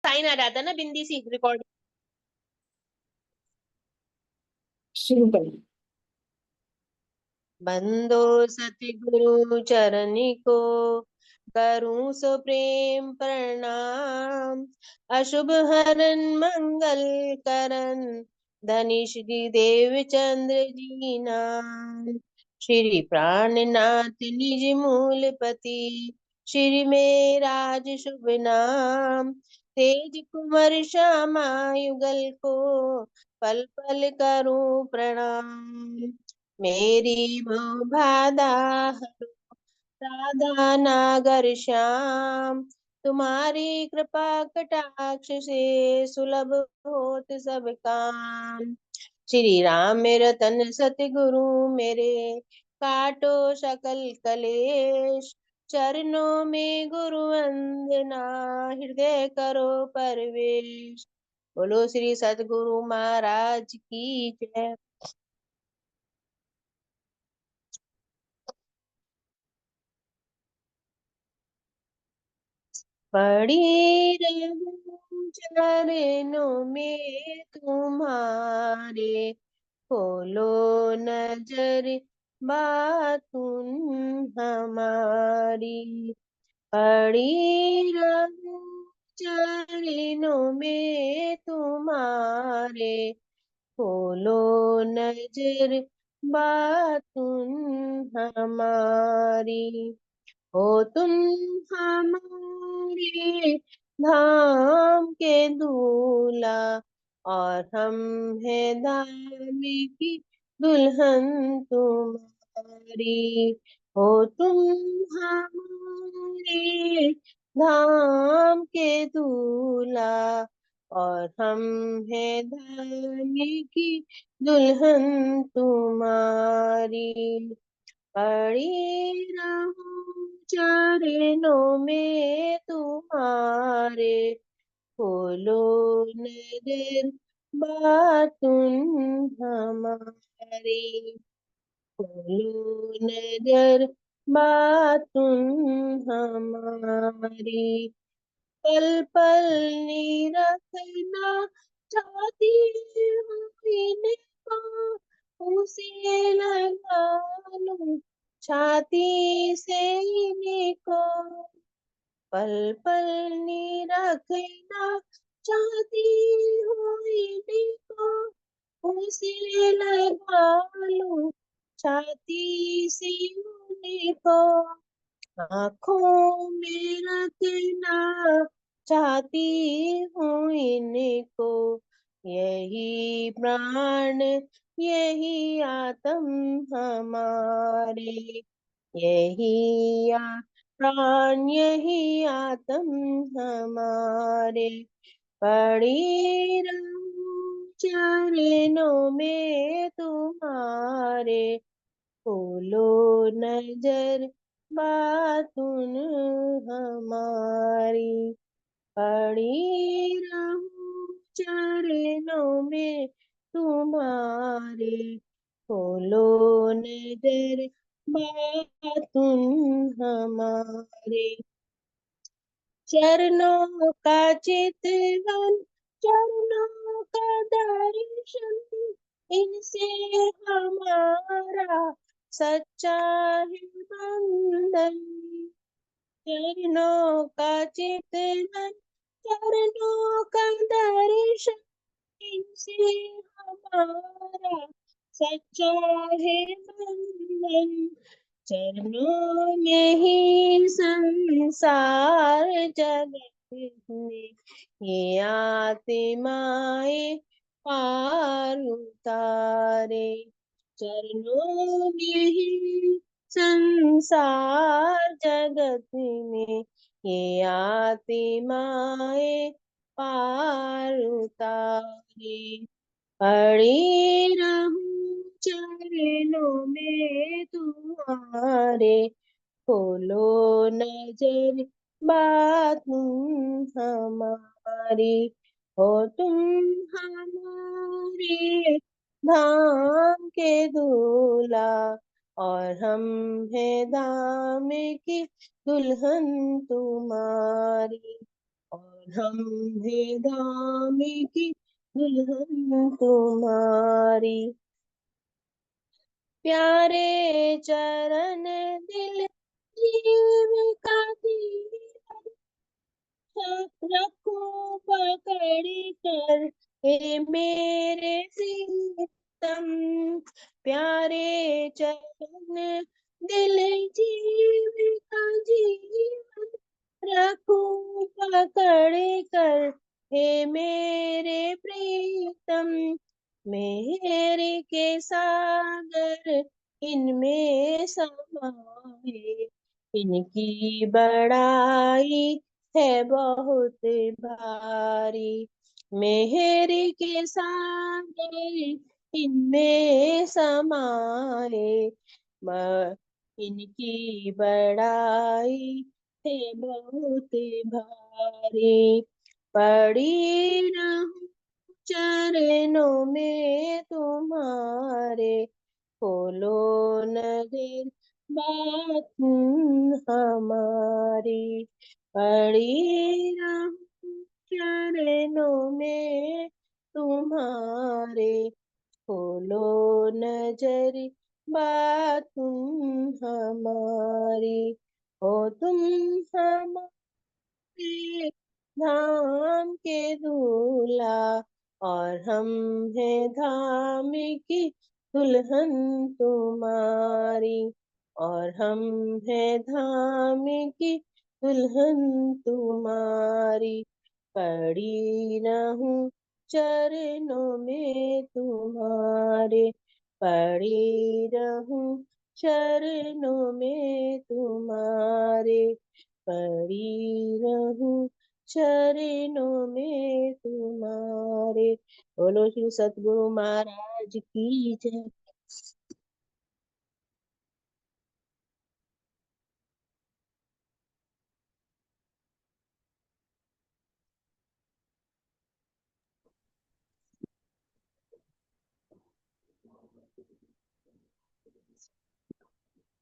Sign आ जाता है ना, बिंदी सी रिकॉर्ड। शुरू करिए। बंदो सतगुरु चरण को, करूं सो प्रेम प्रणाम। अशुभ हरन मंगल करन, धनी श्री देव चंद्र जी नाम। श्री प्राणनाथ निज मूलपति, श्री में राज शुभ नाम। तेज कुंवर श्यामा युगल को, पल पल करूं प्रणाम। मेरी भव बाधा राधा नागर श्याम, तुम्हारी कृपा कटाक्ष से सुलभ होत सब काम। श्री राम रतन सतगुरु मेरे, काटो सकल कलेश। चरणों में गुरु वंदना, हृदय करो परवेश। बोलो श्री सतगुरु महाराज की जय। पड़ी रहूं चरणों में तुम्हारे, खोलो नजर बातुन हमारी। पड़ी रहूं चरणों में तुम्हारे, खोलो नजर बातुन हमारी। हो तुम हमारे धाम के दूल्हा, और हम है धाम की दुल्हन तुम्हारी। हो तुम हमारे धाम के दूल्हा, और हम है धाम की दुल्हन तुम्हारी। पड़ी रहूं चरणों में तुम्हारे, खोलो नजर बातुन हमारी। खोलो नजर बातुन हमारी। पल पल निरखना चाहती हूँ इनको, उसे लगा लूं छाती से इनको। पल पल निरखना चाहती हूँ इनको, उसे लगा लूं छाती से इनको। आँखों में रखना चाहती हूँ इनको, यही प्राण यही आत्म हमारे। यही प्राण यही आत्म हमारे। पड़ी रहूं चरणों में तुम्हारे, खोलो नजर बातुन हमारी। पड़ी रहूं चरणों में तुम्हारे, खोलो नजर बातुन हमारे। चरणों का चितवन, चरणों का दर्शन, इनसे हमारा सच्चा है बंधन। चरणों का चितवन, चरणों का दर्शन, इनसे हमारा सच्चा है बंधन। चरणों में ही संसार जगत में, ये आत्माएं पार उतारे। चरणों में ही संसार जगत में, ये आत्माएं पार उतारे। पड़ी रहूं चरणों में तुम्हारे, खोलो नजर बातुन हमारी। हो तुम हमारे धाम के दूल्हा, और हम है धाम की दुल्हन तुम्हारी। और हम हैं धाम की दुल्हन तुम्हारी। प्यारे चरण दिल जीव का जीवन रखो पकड़ कर, हे मेरे प्रीतम। प्यारे चरण दिल जीव का जीवन रखो पकड़ कर, हे मेरे प्रीतम। मेरे के सागर इनमें समाए, इनकी बड़ाई है बहुत भारी। मेहर के सागर इनमें समाए, इनकी बड़ाई है बहुत भारी। पड़ी रहूं चरणों में तुम्हारे, खोलो नगर बात हमारी। पड़ी रहूं चरणों में तुम्हारे, खोलो नजर बात हमारी। हो तुम हमारे धाम के दूल्हा, और हम हैं धाम की दुल्हन तुम्हारी। और हम हैं धाम की दुल्हन तुम्हारी। पड़ी रहूं चरणों में तुम्हारे, पड़ी रहूं चरणों में तुम्हारे, पड़ी रहूं चरणों में तुम्हारे। बोलो श्री सतगुरु महाराज की जय।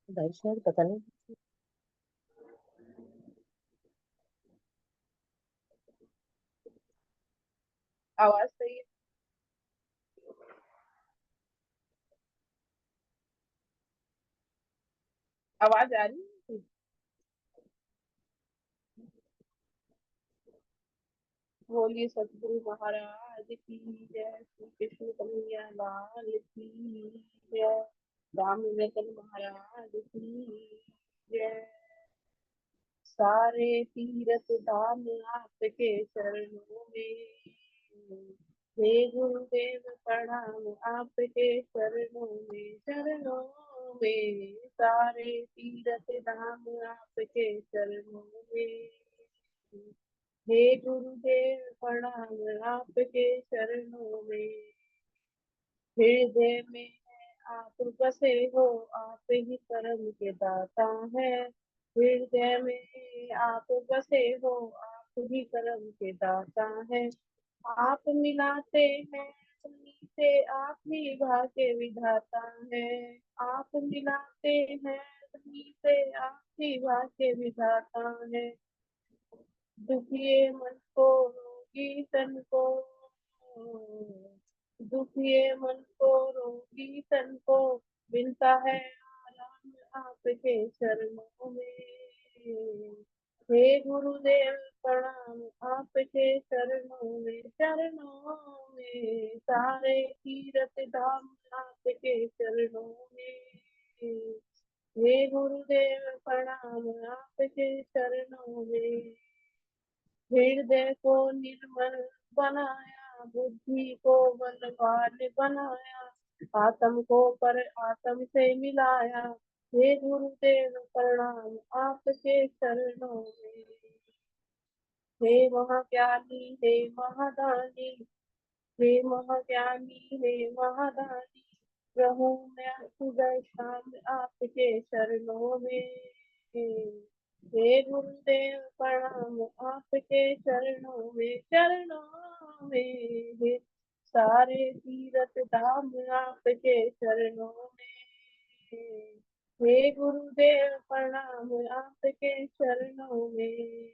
भाई साहब पता नहीं। आवाज सही है। आवाज आ रही है। बोलिए सतगुरु महाराज की जय, श्री कृष्ण कन्हैया लाल की जय, राम रतन महाराज की जय। सारे तीरथ धाम आपके चरणों में, हे गुरुदेव प्रणाम आपके चरणों में, चरणों में। सारे तीरथ धाम आपके चरणों में, हे गुरुदेव प्रणाम आपके चरणों में। हृदय में आप बसे हो, आप ही कर्म के दाता है। हृदय में आप बसे हो, आप ही कर्म के दाता है। आप मिलाते हैं उन्हीं से, आप ही भाग्य विधाता है। आप मिलाते हैं उन्हीं से, आप ही भाग्य विधाता है। दुखिए मन को रोगी तन को, दुखिए मन को रोगी तन को, मिलता है आराम आपके चरणों में। हे गुरुदेव प्रणाम आपके चरणों में, चरणों में। सारे तीरथ धाम आपके चरणों में, हे गुरुदेव प्रणाम आपके चरणों में। हृदय को निर्मल बनाया, बुद्धि को बलवान बनाया, आत्म को पर आत्म से मिलाया। हे गुरुदेव प्रणाम आपके चरणों में। हे महाज्ञानी हे महादानी, हे महाज्ञानी हे महादानी, रहूं मैं सुबह शाम आपके चरणों में। हे गुरुदेव प्रणाम आपके चरणों में, चरणों में। हे सारे तीरथ धाम आपके चरणों में, हे गुरुदेव प्रणाम आपके चरणों में।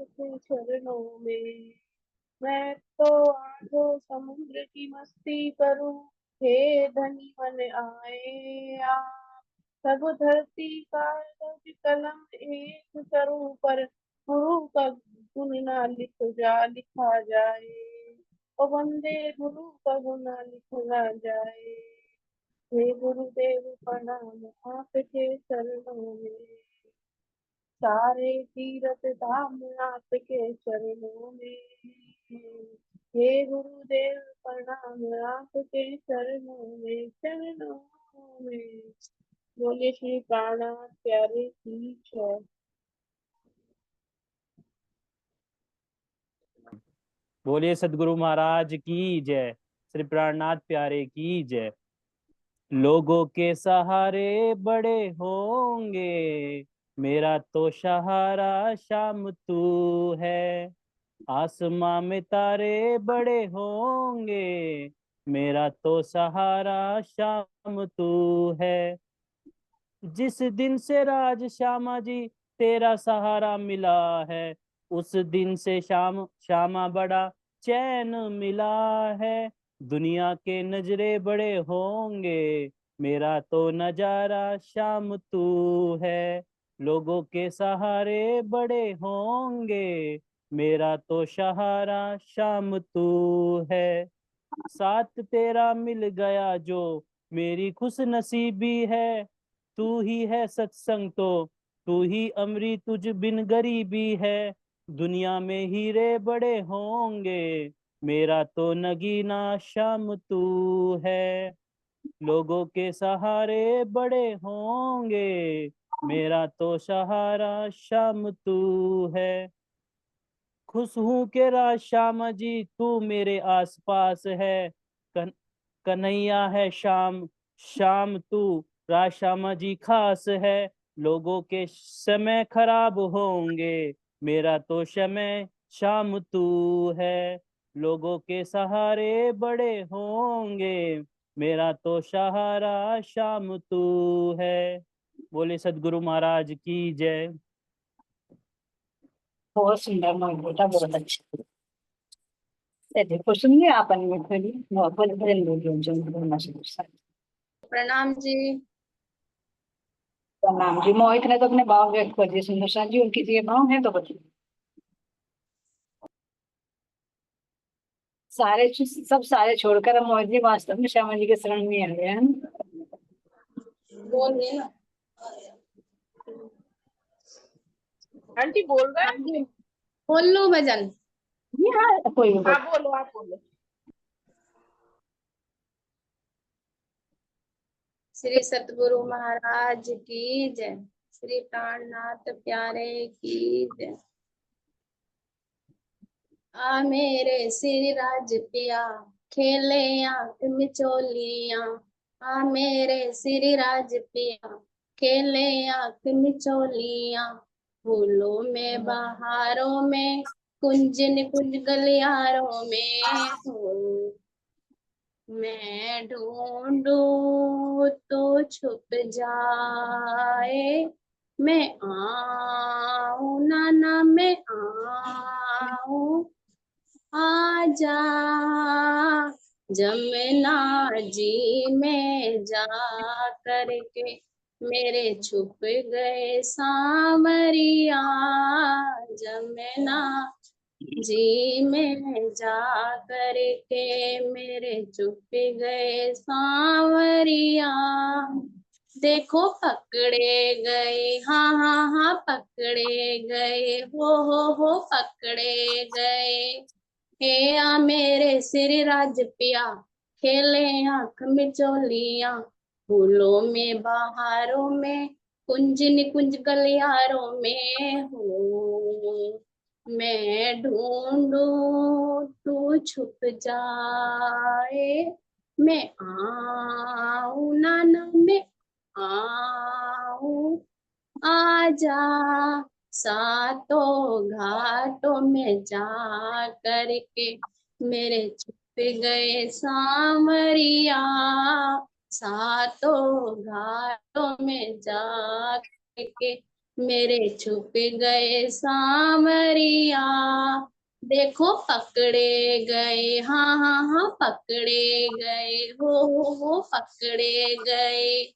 आपके चरणों में। मैं तो आधो समुद्र की मस्ती करूं, हे धनी मन आए आप। सब धरती कागज कलम एक करूं, पर गुरु का गुण ना लिखा जाए। ओ बंदे गुरु का गुण ना लिखा जाए। हे गुरुदेव प्रणाम आपके चरणों में। सारे तीरथ धाम आपके चरणों में। हे गुरुदेव प्रणाम आपके चरणों में, चरणों में। बोले श्री प्राणनाथ प्यारे की जय। बोलिए सदगुरु महाराज की जय। श्री प्राणनाथ प्यारे की जय। लोगों के सहारे बड़े होंगे, मेरा तो सहारा शाम तू है। आसमां में तारे बड़े होंगे, मेरा तो सहारा शाम तू है। जिस दिन से राज श्यामा जी तेरा सहारा मिला है, उस दिन से श्यामा बड़ा चैन मिला है। दुनिया के नजरे बड़े होंगे, मेरा तो नजारा शाम तू है। लोगों के सहारे बड़े होंगे, मेरा तो सहारा शाम तू है। साथ तेरा मिल गया जो मेरी खुश नसीबी है। तू ही है सत्संग तो तू ही अमरी, तुझ बिन गरीबी है। दुनिया में हीरे बड़े होंगे, मेरा तो नगीना शाम तू है। लोगों के सहारे बड़े होंगे, मेरा तो सहारा शाम तू है। खुश हूं के राज श्यामा जी तू मेरे आसपास है। कन, कन्हैया है शाम शाम तू, राज श्यामा जी खास है। लोगों के समय खराब होंगे, मेरा तो समय शाम तू है। लोगों के सहारे बड़े होंगे, मेरा तो सहारा शाम तू है। बोले सदगुरु महाराज की जय। बहुत सुंदर मोहित बेटा, बहुत अच्छा। देखो सुनिए आप अनम्यूट करिए, बहुत भजन बोलिए जो बोलना शुरू। प्रणाम जी। प्रणाम जी। मोहित ने तो अपने भाव व्यक्त कर दिए सुंदर सा जी, और किसी के भाव है तो बताइए। सब सारे छोड़कर अब मोहित जी वास्तव में श्यामा जी के शरण में आ गए हैं। बोलिए ना आंटी बोल रहे हाँ हैं। जी, बोल लो भजन। हाँ कोई भी आप बोलो, आप बोलो। श्री सतगुरु महाराज की जय। श्री प्राणनाथ प्यारे की जय। आ मेरे श्री राज पिया, खेले आंख मिचोलियां। आ मेरे श्री राज पिया, खेले आंख मिचोलियां। फूलों में बहारों में, कुंज निकुंज गलियारों में हूँ। मैं ढूंढूं तो छुप जाए। मैं आऊं ना ना मैं आऊं, आजा जमुना जी में जा करके, मेरे छुप गए सांवरिया। जमुना जी में जा करके, मेरे छुप गए सांवरिया। देखो पकड़े गए, हाँ हाँ हाँ पकड़े गए, हो पकड़े गए। हे आ मेरे श्री राज पिया, खेले आंख मिचोलियां। फूलों में बहारों में, कुंज निकुंज गलियारों में हूँ। मैं ढूंढूं तू छुप जाए। मैं आऊं ना ना मैं आऊं, आजा सातों घाटों में जा करके, मेरे छुप गए सांवरिया। सातों घाटों में जा करके, मेरे छुप गए सांवरिया। देखो पकड़े गए, हाँ हाँ हाँ पकड़े गए, हो पकड़े गए।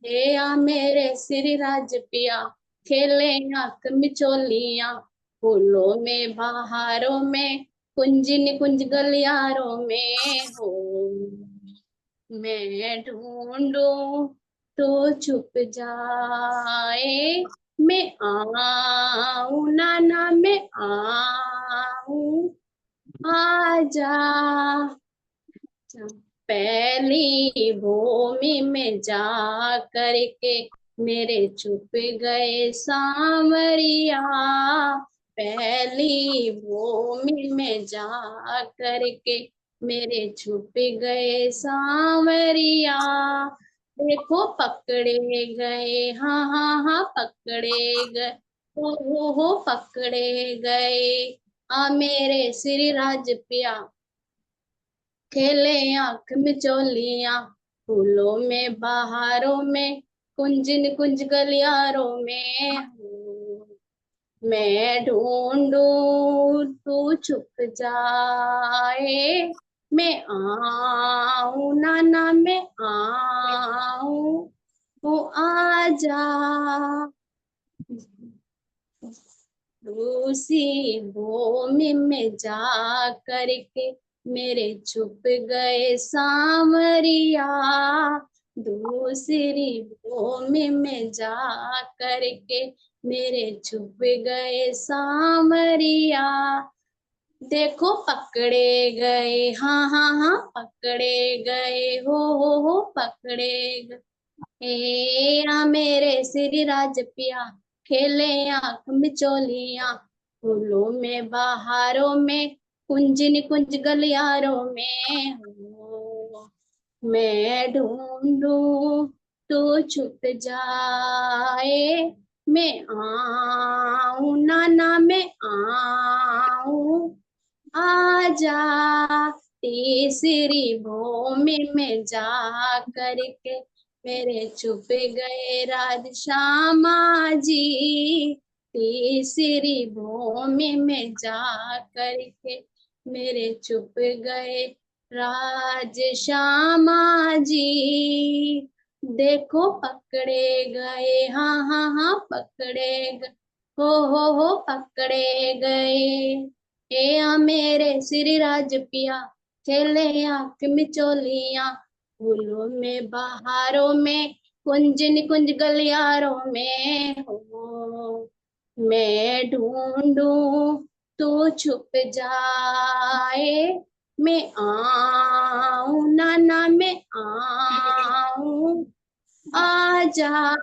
हे आ मेरे श्री राज पिया, खेले आंख मिचोलियां, फूलों में बहारों में, कुंज निकुंज गलियारों में हो। मैं ढूंढूं तो छुप जाए, मैं आऊं ना ना मैं आऊं, आजा। पहली भूमि में जा करके मेरे छुप गए सांवरिया। पहली भूमि में जा करके मेरे छुप गए सांवरिया। देखो पकड़े गए, हाँ हाँ हाँ पकड़े गए, हो पकड़े गए। आ मेरे श्री राज पिया, खेले आंख मिचोलियां, फूलों में बहारों में, कुंज निकुंज गलियारों में हूँ। मैं ढूंढूं तू छुप जाए, मैं आऊं ना ना मैं आऊं, वो आजा। रूसी भूमि में जा करके मेरे छुप गए सांवरिया। दूसरी भूमि में जा करके मेरे छुप गए सांवरिया। देखो पकड़े गए, हाँ हाँ हाँ पकड़े गए, हो पकड़े गए। हे आ मेरे श्री राज पिया, खेले आंख मिचोलियां, फूलों में बहारों में, कुंज निकुंज गलियारों में हो। मैं ढूंढूं तू छुप जाए, मैं आऊं ना ना मैं आऊं, आजा। तीसरी भूमि में जा करके मेरे छुप गए राज श्यामा जी। तीसरी भूमि में जा करके मेरे छुप गए राज श्यामा जी। देखो पकड़े गए, हाँ हाँ हाँ पकड़े गए, हो पकड़े गए। हे आ मेरे श्री राज पिया, खेले आंख मिचोलियां, फूलों में बहारों में, कुंज निकुंज गलियारों में हो। मैं ढूंढूं तू छुप जाए, मैं आऊं ना ना मैं आऊं, आजा।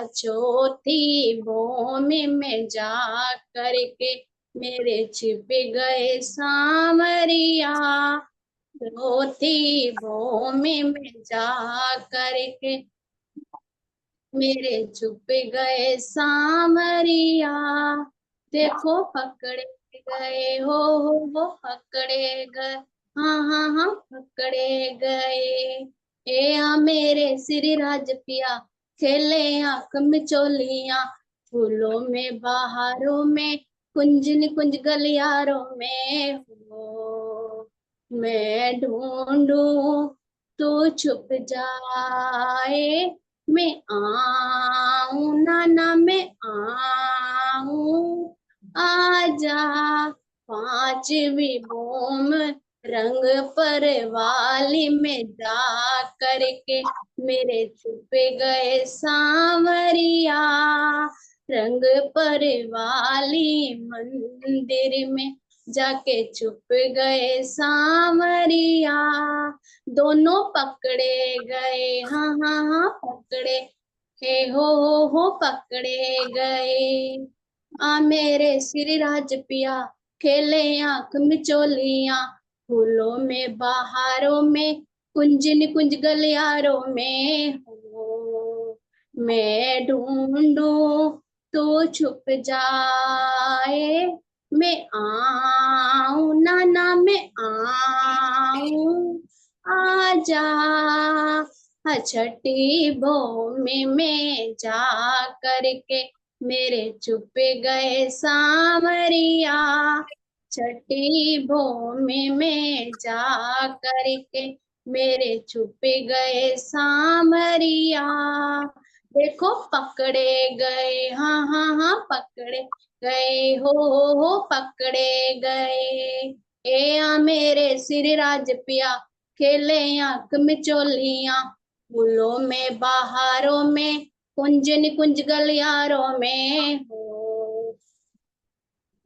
चौथी भूमि में जा करके मेरे छिप गए सांवरिया। चौथी भूमि में जा करके मेरे छुप गए सांवरिया। देखो पकड़े गए, हो पकड़े गए, हाँ हाँ हाँ पकड़े गए। ए आ मेरे श्री राज पिया, खेले आंख मिचोलियां, फूलों में बहारों में, कुंज निकुंज गलियारों में हो। मैं ढूंढूं तू छुप जाए, मैं आऊं ना ना मैं आऊं, आजा। पांचवी बूम रंग पर वाली में जा करके मेरे छुप गए सांवरिया। रंग पर वाली मंदिर में जाके छुप गए सांवरिया। दोनों पकड़े गए, हाँ हाँ हाँ पकड़े, हे हो पकड़े गए। आ मेरे श्री राज पिया, खेले आंख मिचोलियां, फूलों में बहारों में, कुंज निकुंज गलियारों में हो। मैं ढूंढूं तो छुप जाए, मैं आऊं ना ना मैं आऊं, आजा। छठी भूमि में जा करके मेरे छुप गए सांवरिया। छठी भूमि में जा करके मेरे छुप गए सांवरिया। देखो पकड़े गए, हाँ हाँ हाँ पकड़े गए हो पकड़े गए। मेरे श्री राज पिया खेले आंख में चोलियां, फूलों में बहारों में कुंज निकुंज गलियारों में हो।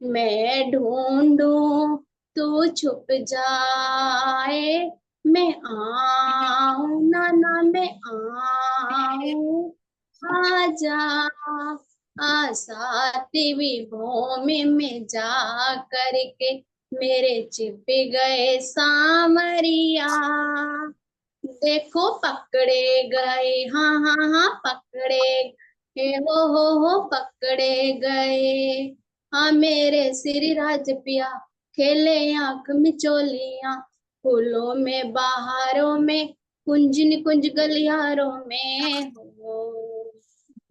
मैं ढूंढूं तू छुप जाए, मैं आऊं ना ना मैं आऊं। आजा आसाती भूमि में जा करके मेरे छिप गए सांवरिया। देखो पकड़े गए, हाँ हाँ हाँ पकड़े हो पकड़े गए। हाँ मेरे श्री राज पिया खेले आंख में चोलियां, फूलों में बहारों में कुंज निकुंज गलियारों में हो।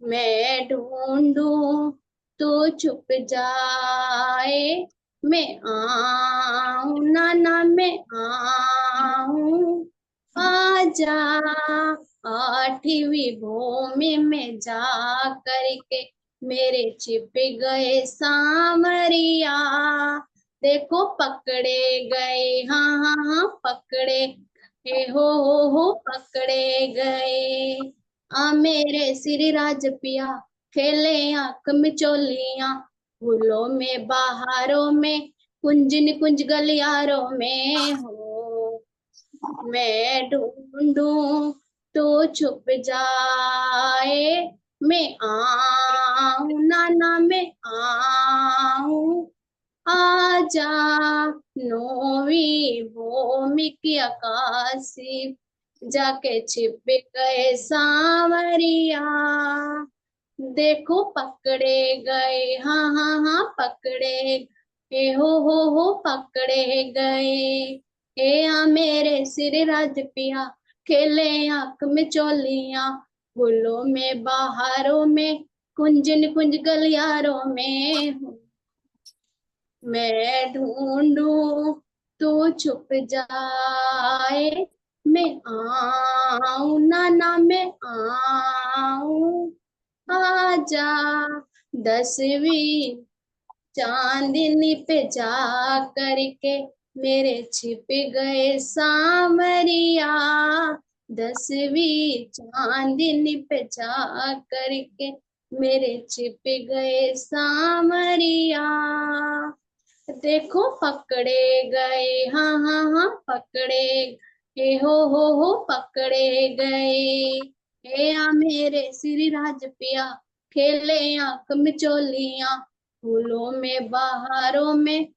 मैं ढूंढूं तू छुप जाए, मैं आऊं ना ना मैं आऊं। आजा आठवीं भूमि में जा करके मेरे छिप गए सांवरिया। देखो पकड़े गए, हाँ हाँ हाँ पकड़े हो पकड़े गए। मेरे श्री राज पिया खेले आंख में चोलियां, फूलों में बहारों में कुंज निकुंज गलियारों में हो। मैं ढूंढूं तो छुप जाए, मैं आऊं ना ना मैं आऊं। आजा नौवीं भूमि की आकाशी जाके छिप गए सांवरिया। देखो पकड़े गए, हाँ हाँ हाँ पकड़े हो पकड़े गए। मेरे श्री राज पिया खेले आंख में चोलियां, फूलों में बहारों में कुंज निकुंज गलियारों में हो। मैं ढूंढूं तू छुप जाए, मैं आऊं ना ना मैं आऊं। आजा 10वीं चांदनी पे जा करके मेरे छिप गए सांवरिया। 10वीं चांदनी पे जा करके मेरे छिप गए सांवरिया। देखो पकड़े गए, हाँ हाँ हाँ पकड़े हो पकड़े गए। मेरे श्री राज पिया खेले आंख में चोलियां, फूलों में बहारों में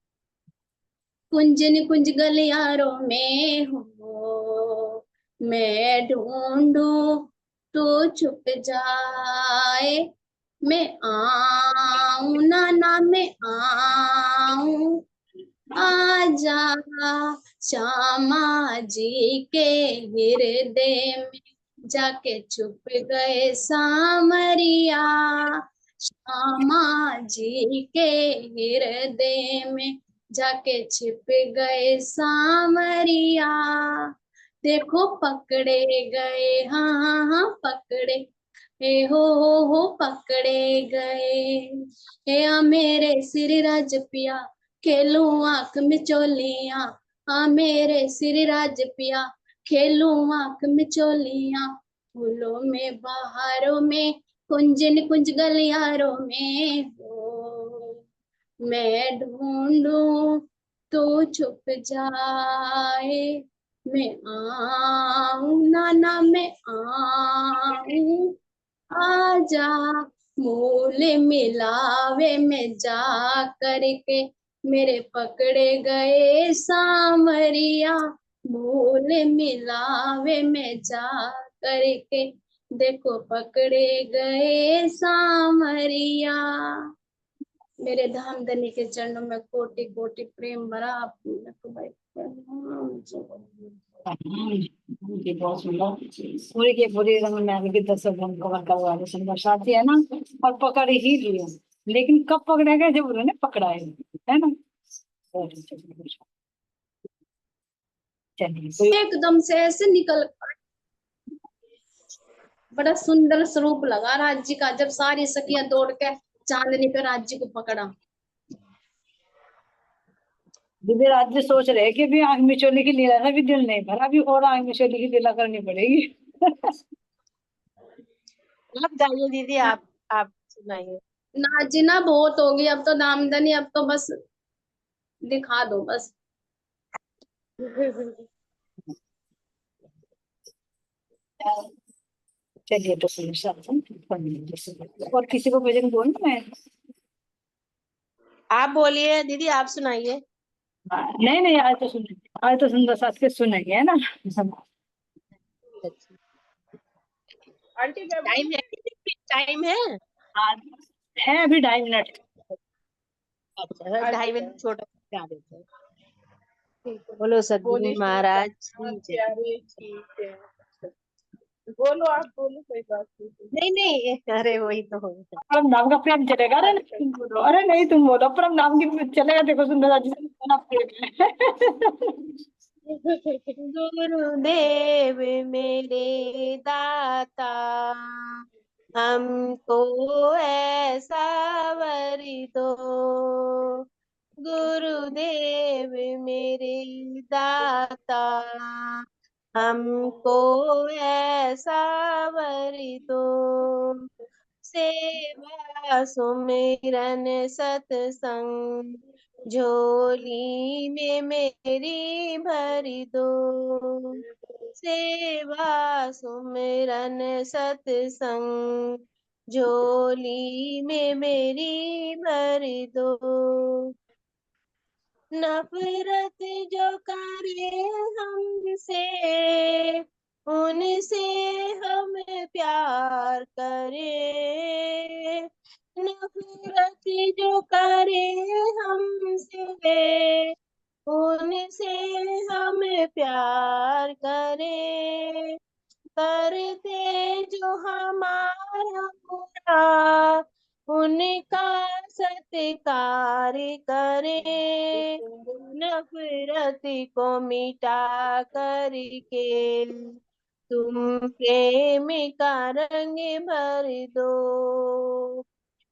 कुंज निकुंज गलियारों में हो। मैं ढूंढूं तो छुप जाए, मैं आऊं ना ना मैं आऊं। आजा श्यामा जी के हृदय में जाके छुप गए सांवरिया। श्यामा जी के हृदय में जाके छिप गए सांवरिया। देखो पकड़े गए, हाँ हाँ हाँ पकड़े हो पकड़े गए। मेरे श्री राज पिया खेलूं आंख में चोलियां, मेरे श्री राज पिया खेलूं आंख में चोलियां, फूलों में बहारों में कुंज निकुंज गलियारों में हो। मैं ढूंढूं तो छुप जाए, मैं आऊं ना ना मैं आऊं। आजा मूल मिलावे में जा करके मेरे पकड़े गए सांवरिया। मूल मिलावे में जा करके देखो पकड़े गए सांवरिया। मेरे धाम धनी के चरणों में कोटि कोटि प्रेम भरा। आपको भाई प्रणाम। जी बहुत सुंदर। पूरी के पूरी रंग में आगे की दर्शक हम कवर करवा रहे सुंदर साथी है ना। और पकड़ ही लिया, लेकिन कब पकड़ेगा जब उन्होंने पकड़ा है ना। बहुत अच्छा, बहुत अच्छा। चलिए कोई एकदम से ऐसे निकल, बड़ा सुंदर स्वरूप लगा राज्य का जब सारी सखियां दौड़ के चांदनी पे राज्य को पकड़ा। दिव्य राज्य सोच रहे हैं कि भी आग मिचोली की लीला ना भी दिल नहीं भरा, अभी और आग मिचोली की लीला करनी पड़ेगी। आप गाइए दीदी, आप सुनाइए। नाचना बहुत होगी अब तो, नामदनी अब तो बस दिखा दो बस। चलिए तो सुनो साथ और किसी को भजन बोलना है। आप बोलिए दीदी, आप सुनाइए। नहीं नहीं, आज तो सुंदर साथ के सुनेंगे है ना। अच्छा, आंटी मैं टाइम बोलूं? है दीदी, टाइम है। आज है अभी 2.5 मिनट। अच्छा, अच्छा 2.5 मिनट छोटा गा देते हैं। ठीक है। बोलो सदगुरु बोले श्री महाराज प्राणनाथ की जय। प्यारे की जय। बोलो, आप बोलो, कोई बात नहीं। नहीं नहीं, अरे वही तो हो। परम नाम का प्रेम चलेगा। अरे नहीं अच्छा तुम बोलो, अरे नहीं तुम बोलो, परम नाम की चलेगा। देखो सुंदर जी से प्रेम है। गुरुदेव मेरे दाता, हमको ऐसा वर दो। गुरुदेव मेरे दाता, हमको ऐसा वर दो। सेवा सुमिरन सतसंग, झोली में मेरी भरी दो। सेवा सुमिरन सतसंग, झोली में मेरी भरी दो। नफरत जो करे हमसे, उनसे हम प्यार करें। नफरत जो करे हमसे, उनसे हम प्यार करें। करते जो हमारा बुरा, उनका सत्कार करें। नफरत को मिटा करके तुम प्रेम का रंग भर दो।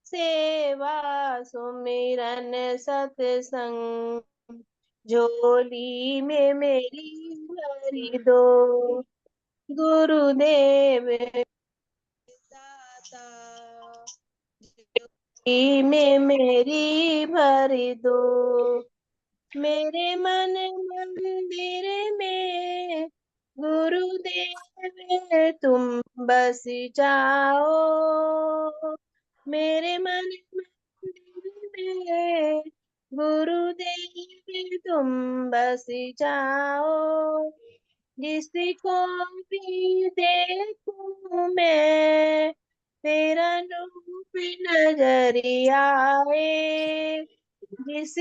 सेवा सुमिरन सतसंग, झोली में मेरी भरी दो। गुरुदेव दाता, झोली में मेरी भरी दो। मेरे मन मंदिर में गुरुदेव तुम बस जाओ। मेरे मन मंदिर में गुरुदेव तुम बस जाओ। जिसको भी देखूं मैं, तेरा रूप नजर आए। जिस